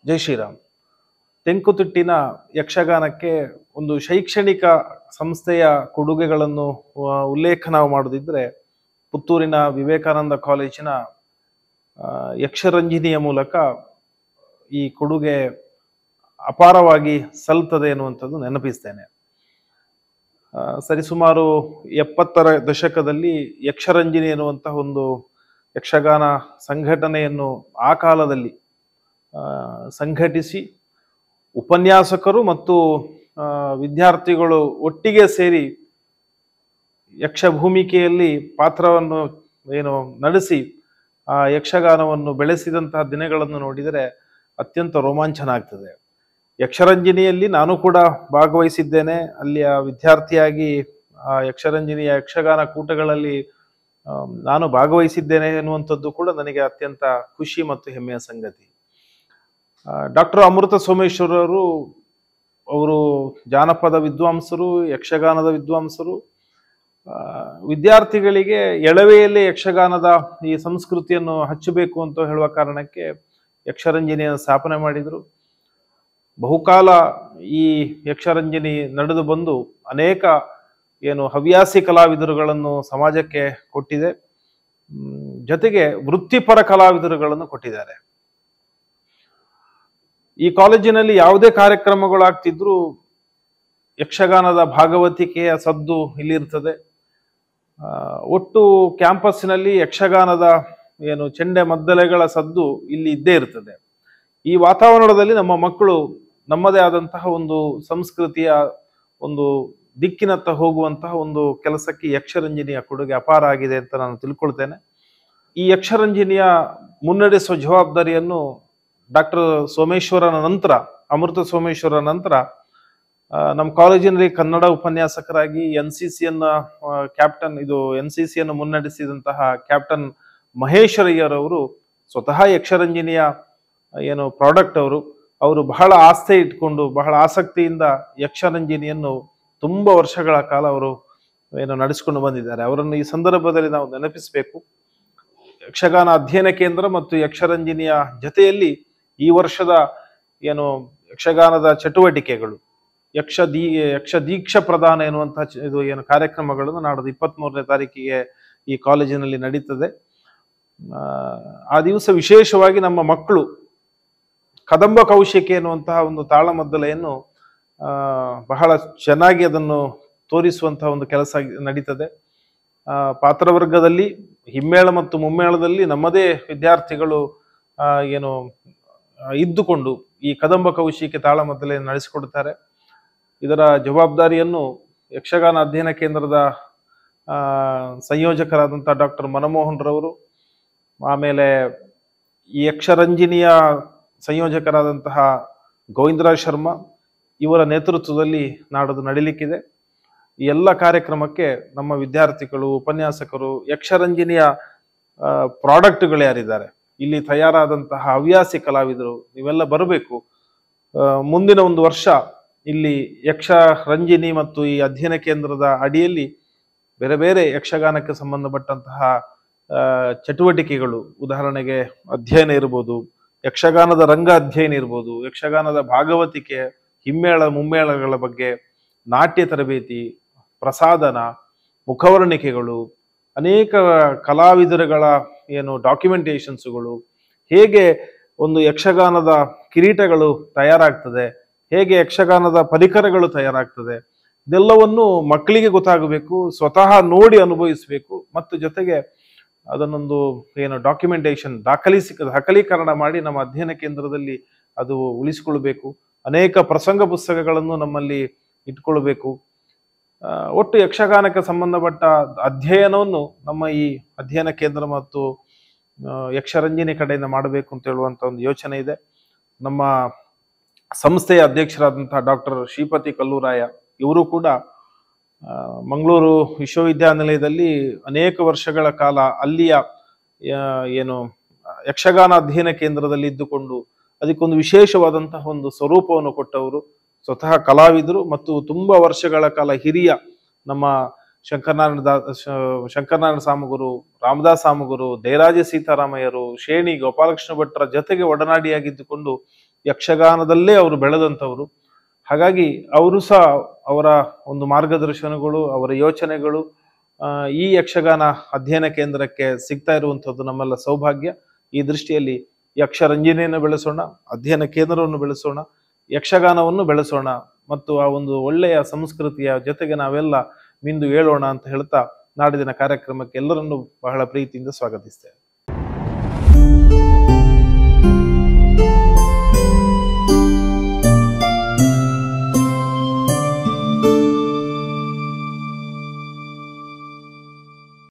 ಜೈ ಶ್ರೀರಾಮ್. ತೆಂಕುತಿಟ್ಟಿನ ಯಕ್ಷಗಾನಕ್ಕೆ ಒಂದು ಶೈಕ್ಷಣಿಕ ಸಂಸ್ಥೆಯ ಕೊಡುಗೆಗಳನ್ನು ಉಲ್ಲೇಖ ನಾವು ಮಾಡೋದಿದ್ರೆ ಪುತ್ತೂರಿನ ವಿವೇಕಾನಂದ ಕಾಲೇಜಿನ ಯಕ್ಷರಂಜಿನಿಯ ಮೂಲಕ ಈ ಕೊಡುಗೆ ಅಪಾರವಾಗಿ ಸಲ್ತದೆ ಎನ್ನುವಂಥದ್ದು ನೆನಪಿಸ್ತೇನೆ. ಸರಿಸುಮಾರು 70ರ ದಶಕದಲ್ಲಿ ಯಕ್ಷರಂಜಿನಿ ಎನ್ನುವಂತಹ ಒಂದು ಯಕ್ಷಗಾನ ಸಂಘಟನೆಯನ್ನು ಆ ಕಾಲದಲ್ಲಿ ಸಂಘಟಿಸಿ ಉಪನ್ಯಾಸಕರು ಮತ್ತು ವಿದ್ಯಾರ್ಥಿಗಳು ಒಟ್ಟಿಗೆ ಸೇರಿ ಯಕ್ಷ ಭೂಮಿಕೆಯಲ್ಲಿ ಪಾತ್ರವನ್ನು ನಡೆಸಿ ಆ ಯಕ್ಷಗಾನವನ್ನು ಬೆಳೆಸಿದಂತಹ ದಿನಗಳನ್ನು ನೋಡಿದರೆ ಅತ್ಯಂತ ರೋಮಾಂಚನ ಆಗ್ತದೆ. ಯಕ್ಷರಂಜನಿಯಲ್ಲಿ ನಾನು ಕೂಡ ಭಾಗವಹಿಸಿದ್ದೇನೆ. ಅಲ್ಲಿಯ ವಿದ್ಯಾರ್ಥಿಯಾಗಿ ಆ ಯಕ್ಷರಂಜನಿಯ ಯಕ್ಷಗಾನ ಕೂಟಗಳಲ್ಲಿ ನಾನು ಭಾಗವಹಿಸಿದ್ದೇನೆ ಎನ್ನುವಂಥದ್ದು ಕೂಡ ನನಗೆ ಅತ್ಯಂತ ಖುಷಿ ಮತ್ತು ಹೆಮ್ಮೆಯ ಸಂಗತಿ. ಡಾಕ್ಟರ್ ಅಮೃತ ಸೋಮೇಶ್ವರರು ಅವರು ಜಾನಪದ ವಿದ್ವಾಂಸರು, ಯಕ್ಷಗಾನದ ವಿದ್ವಾಂಸರು. ವಿದ್ಯಾರ್ಥಿಗಳಿಗೆ ಎಳವೆಯಲ್ಲೇ ಯಕ್ಷಗಾನದ ಈ ಸಂಸ್ಕೃತಿಯನ್ನು ಹಚ್ಚಬೇಕು ಅಂತ ಹೇಳುವ ಕಾರಣಕ್ಕೆ ಯಕ್ಷರಂಜನಿಯನ್ನು ಸ್ಥಾಪನೆ ಮಾಡಿದರು. ಬಹುಕಾಲ ಈ ಯಕ್ಷರಂಜನಿ ನಡೆದು ಬಂದು ಅನೇಕ ಹವ್ಯಾಸಿ ಕಲಾವಿದರುಗಳನ್ನು ಸಮಾಜಕ್ಕೆ ಕೊಟ್ಟಿದೆ. ಜೊತೆಗೆ ವೃತ್ತಿಪರ ಕಲಾವಿದರುಗಳನ್ನು ಕೊಟ್ಟಿದ್ದಾರೆ. ಈ ಕಾಲೇಜಿನಲ್ಲಿ ಯಾವುದೇ ಕಾರ್ಯಕ್ರಮಗಳಾಗ್ತಿದ್ರು ಯಕ್ಷಗಾನದ ಭಾಗವತಿಕೆಯ ಸದ್ದು ಇಲ್ಲಿರ್ತದೆ. ಒಟ್ಟು ಕ್ಯಾಂಪಸ್ಸಿನಲ್ಲಿ ಯಕ್ಷಗಾನದ ಚೆಂಡೆ ಮದ್ದಲೆಗಳ ಸದ್ದು ಇಲ್ಲಿ ಇದ್ದೇ ಇರ್ತದೆ. ಈ ವಾತಾವರಣದಲ್ಲಿ ನಮ್ಮ ಮಕ್ಕಳು ನಮ್ಮದೇ ಆದಂತಹ ಒಂದು ಸಂಸ್ಕೃತಿಯ ಒಂದು ದಿಕ್ಕಿನತ್ತ ಹೋಗುವಂತಹ ಒಂದು ಕೆಲಸಕ್ಕೆ ಯಕ್ಷರಂಜನಿಯ ಕೊಡುಗೆ ಅಪಾರ ಆಗಿದೆ ಅಂತ ನಾನು ತಿಳ್ಕೊಳ್ತೇನೆ. ಈ ಯಕ್ಷರಂಜನಿಯ ಮುನ್ನಡೆಸುವ ಜವಾಬ್ದಾರಿಯನ್ನು ಡಾಕ್ಟರ್ ಸೋಮೇಶ್ವರನ ನಂತರ, ಅಮೃತ ಸೋಮೇಶ್ವರ ನಂತರ ನಮ್ಮ ಕಾಲೇಜಿನಲ್ಲಿ ಕನ್ನಡ ಉಪನ್ಯಾಸಕರಾಗಿ NCCಯನ್ನ NCCಯನ್ನು ಮುನ್ನಡೆಸಿದಂತಹ ಕ್ಯಾಪ್ಟನ್ ಮಹೇಶ್ವರಯ್ಯರವರು ಸ್ವತಃ ಯಕ್ಷರಂಜನಿಯ ಪ್ರಾಡಕ್ಟ್ ಅವರು ಬಹಳ ಆಸ್ಥೆ ಇಟ್ಕೊಂಡು ಬಹಳ ಆಸಕ್ತಿಯಿಂದ ಯಕ್ಷರಂಜನಿಯನ್ನು ತುಂಬಾ ವರ್ಷಗಳ ಕಾಲ ಅವರು ನಡೆಸಿಕೊಂಡು ಬಂದಿದ್ದಾರೆ. ಅವರನ್ನು ಈ ಸಂದರ್ಭದಲ್ಲಿ ನಾವು ನೆನಪಿಸಬೇಕು. ಯಕ್ಷಗಾನ ಅಧ್ಯಯನ ಕೇಂದ್ರ ಮತ್ತು ಯಕ್ಷರಂಜನಿಯ ಜೊತೆಯಲ್ಲಿ ಈ ವರ್ಷದ ಯಕ್ಷಗಾನದ ಚಟುವಟಿಕೆಗಳು ಯಕ್ಷ ದೀಕ್ಷಾ ಪ್ರದಾನ ಎನ್ನುವಂತಹ ಕಾರ್ಯಕ್ರಮಗಳನ್ನು ನಾಡದು 23ನೇ ತಾರೀಕಿಗೆ ಈ ಕಾಲೇಜಿನಲ್ಲಿ ನಡೀತದೆ. ಆ ದಿವಸ ವಿಶೇಷವಾಗಿ ನಮ್ಮ ಮಕ್ಕಳು ಕದಂಬ ಕೌಶಿಕೆ ಎನ್ನುವಂತಹ ಒಂದು ತಾಳಮದ್ದಲೆಯನ್ನು ಬಹಳ ಚೆನ್ನಾಗಿ ಅದನ್ನು ತೋರಿಸುವಂತಹ ಒಂದು ಕೆಲಸ ನಡೀತದೆ. ಪಾತ್ರವರ್ಗದಲ್ಲಿ ಹಿಮ್ಮೇಳ ಮತ್ತು ಮುಮ್ಮೇಳದಲ್ಲಿ ನಮ್ಮದೇ ವಿದ್ಯಾರ್ಥಿಗಳು ಇದ್ದುಕೊಂಡು ಈ ಕದಂಬ ಕೌಶಿಕೆ ತಾಳಮದ್ದಲೆಯನ್ನು ನಡೆಸಿಕೊಡುತ್ತಾರೆ. ಇದರ ಜವಾಬ್ದಾರಿಯನ್ನು ಯಕ್ಷಗಾನ ಅಧ್ಯಯನ ಕೇಂದ್ರದ ಸಂಯೋಜಕರಾದಂತಹ ಡಾಕ್ಟರ್ ಮನಮೋಹನ್ ರವರು, ಆಮೇಲೆ ಈ ಯಕ್ಷರಂಜನಿಯ ಸಂಯೋಜಕರಾದಂತಹ ಗೋವಿಂದರಾಜ್ ಶರ್ಮಾ ಇವರ ನೇತೃತ್ವದಲ್ಲಿ ನಾಡದು ನಡೀಲಿಕ್ಕಿದೆ. ಈ ಎಲ್ಲ ಕಾರ್ಯಕ್ರಮಕ್ಕೆ ನಮ್ಮ ವಿದ್ಯಾರ್ಥಿಗಳು, ಉಪನ್ಯಾಸಕರು, ಯಕ್ಷರಂಜನಿಯ ಪ್ರಾಡಕ್ಟ್ಗಳು ಯಾರಿದ್ದಾರೆ, ಇಲ್ಲಿ ತಯಾರಾದಂತಹ ಹವ್ಯಾಸಿ ಕಲಾವಿದರು ನೀವೆಲ್ಲ ಬರಬೇಕು. ಮುಂದಿನ ಒಂದು ವರ್ಷ ಇಲ್ಲಿ ಯಕ್ಷರಂಜನಿ ಮತ್ತು ಈ ಅಧ್ಯಯನ ಕೇಂದ್ರದ ಅಡಿಯಲ್ಲಿ ಬೇರೆ ಬೇರೆ ಯಕ್ಷಗಾನಕ್ಕೆ ಸಂಬಂಧಪಟ್ಟಂತಹ ಚಟುವಟಿಕೆಗಳು, ಉದಾಹರಣೆಗೆ ಅಧ್ಯಯನ ಇರ್ಬೋದು, ಯಕ್ಷಗಾನದ ರಂಗ ಅಧ್ಯಯನ ಇರ್ಬೋದು, ಯಕ್ಷಗಾನದ ಭಾಗವತಿಕೆ, ಹಿಮ್ಮೇಳ ಮುಮ್ಮೇಳಗಳ ಬಗ್ಗೆ ನಾಟ್ಯ ತರಬೇತಿ, ಪ್ರಸಾದನ, ಮುಖವರ್ಣಿಕೆಗಳು, ಅನೇಕ ಕಲಾವಿದರುಗಳ ಡಾಕ್ಯುಮೆಂಟೇಶನ್ಸ್ಗಳು, ಹೇಗೆ ಒಂದು ಯಕ್ಷಗಾನದ ಕಿರೀಟಗಳು ತಯಾರಾಗ್ತದೆ, ಹೇಗೆ ಯಕ್ಷಗಾನದ ಪರಿಕರಗಳು ತಯಾರಾಗ್ತದೆ, ಇದೆಲ್ಲವನ್ನು ಮಕ್ಕಳಿಗೆ ಗೊತ್ತಾಗಬೇಕು, ಸ್ವತಃ ನೋಡಿ ಅನುಭವಿಸಬೇಕು. ಮತ್ತು ಜೊತೆಗೆ ಅದನ್ನೊಂದು ಡಾಕ್ಯುಮೆಂಟೇಶನ್ ದಾಖಲೀಕರಣ ಮಾಡಿ ನಮ್ಮ ಅಧ್ಯಯನ ಕೇಂದ್ರದಲ್ಲಿ ಅದು ಉಳಿಸಿಕೊಳ್ಬೇಕು. ಅನೇಕ ಪ್ರಸಂಗ ಪುಸ್ತಕಗಳನ್ನು ನಮ್ಮಲ್ಲಿ ಇಟ್ಕೊಳ್ಬೇಕು. ಒಟ್ಟು ಯಕ್ಷಗಾನಕ್ಕೆ ಸಂಬಂಧಪಟ್ಟ ಅಧ್ಯಯನವನ್ನು ನಮ್ಮ ಈ ಅಧ್ಯಯನ ಕೇಂದ್ರ ಮತ್ತು ಯಕ್ಷರಂಜನಿ ಕಡೆಯಿಂದ ಮಾಡಬೇಕು ಅಂತ ಹೇಳುವಂತ ಒಂದು ಯೋಚನೆ ಇದೆ. ನಮ್ಮ ಸಂಸ್ಥೆಯ ಅಧ್ಯಕ್ಷರಾದಂತಹ ಡಾಕ್ಟರ್ ಶ್ರೀಪತಿ ಕಲ್ಲೂರಾಯ ಇವರು ಕೂಡ ಮಂಗಳೂರು ವಿಶ್ವವಿದ್ಯಾನಿಲಯದಲ್ಲಿ ಅನೇಕ ವರ್ಷಗಳ ಕಾಲ ಅಲ್ಲಿಯ ಯಕ್ಷಗಾನ ಅಧ್ಯಯನ ಕೇಂದ್ರದಲ್ಲಿ ಇದ್ದುಕೊಂಡು ಅದಕ್ಕೊಂದು ವಿಶೇಷವಾದಂತಹ ಒಂದು ಸ್ವರೂಪವನ್ನು ಕೊಟ್ಟವರು. ಸ್ವತಃ ಕಲಾವಿದರು ಮತ್ತು ತುಂಬಾ ವರ್ಷಗಳ ಕಾಲ ಹಿರಿಯ ನಮ್ಮ ಶಂಕರನಾರಾಯಣ ಸಾಮಗುರು, ರಾಮದಾಸ್ ಸಾಮಗುರು, ದೇರಾಜ ಸೀತಾರಾಮಯ್ಯರು, ಶೇಣಿ ಗೋಪಾಲಕೃಷ್ಣ ಭಟ್ರ ಜೊತೆಗೆ ಒಡನಾಡಿಯಾಗಿದ್ದುಕೊಂಡು ಯಕ್ಷಗಾನದಲ್ಲೇ ಅವರು ಬೆಳೆದಂಥವರು. ಹಾಗಾಗಿ ಅವರು ಸಹ ಅವರ ಒಂದು ಮಾರ್ಗದರ್ಶನಗಳು, ಅವರ ಯೋಚನೆಗಳು ಈ ಯಕ್ಷಗಾನ ಅಧ್ಯಯನ ಕೇಂದ್ರಕ್ಕೆ ಸಿಗ್ತಾ ಇರುವಂಥದ್ದು ನಮ್ಮೆಲ್ಲ ಸೌಭಾಗ್ಯ. ಈ ದೃಷ್ಟಿಯಲ್ಲಿ ಯಕ್ಷರಂಜನೆಯನ್ನು ಬೆಳೆಸೋಣ, ಅಧ್ಯಯನ ಕೇಂದ್ರವನ್ನು ಬೆಳೆಸೋಣ, ಯಕ್ಷಗಾನವನ್ನು ಬೆಳೆಸೋಣ ಮತ್ತು ಆ ಒಂದು ಒಳ್ಳೆಯ ಸಂಸ್ಕೃತಿಯ ಜೊತೆಗೆ ನಾವೆಲ್ಲ ಮಿಂದು ಏಳೋಣ ಅಂತ ಹೇಳ್ತಾ ನಾಡಿನ ಕಾರ್ಯಕ್ರಮಕ್ಕೆ ಎಲ್ಲರನ್ನೂ ಬಹಳ ಪ್ರೀತಿಯಿಂದ ಸ್ವಾಗತಿಸ್ತೇವೆ.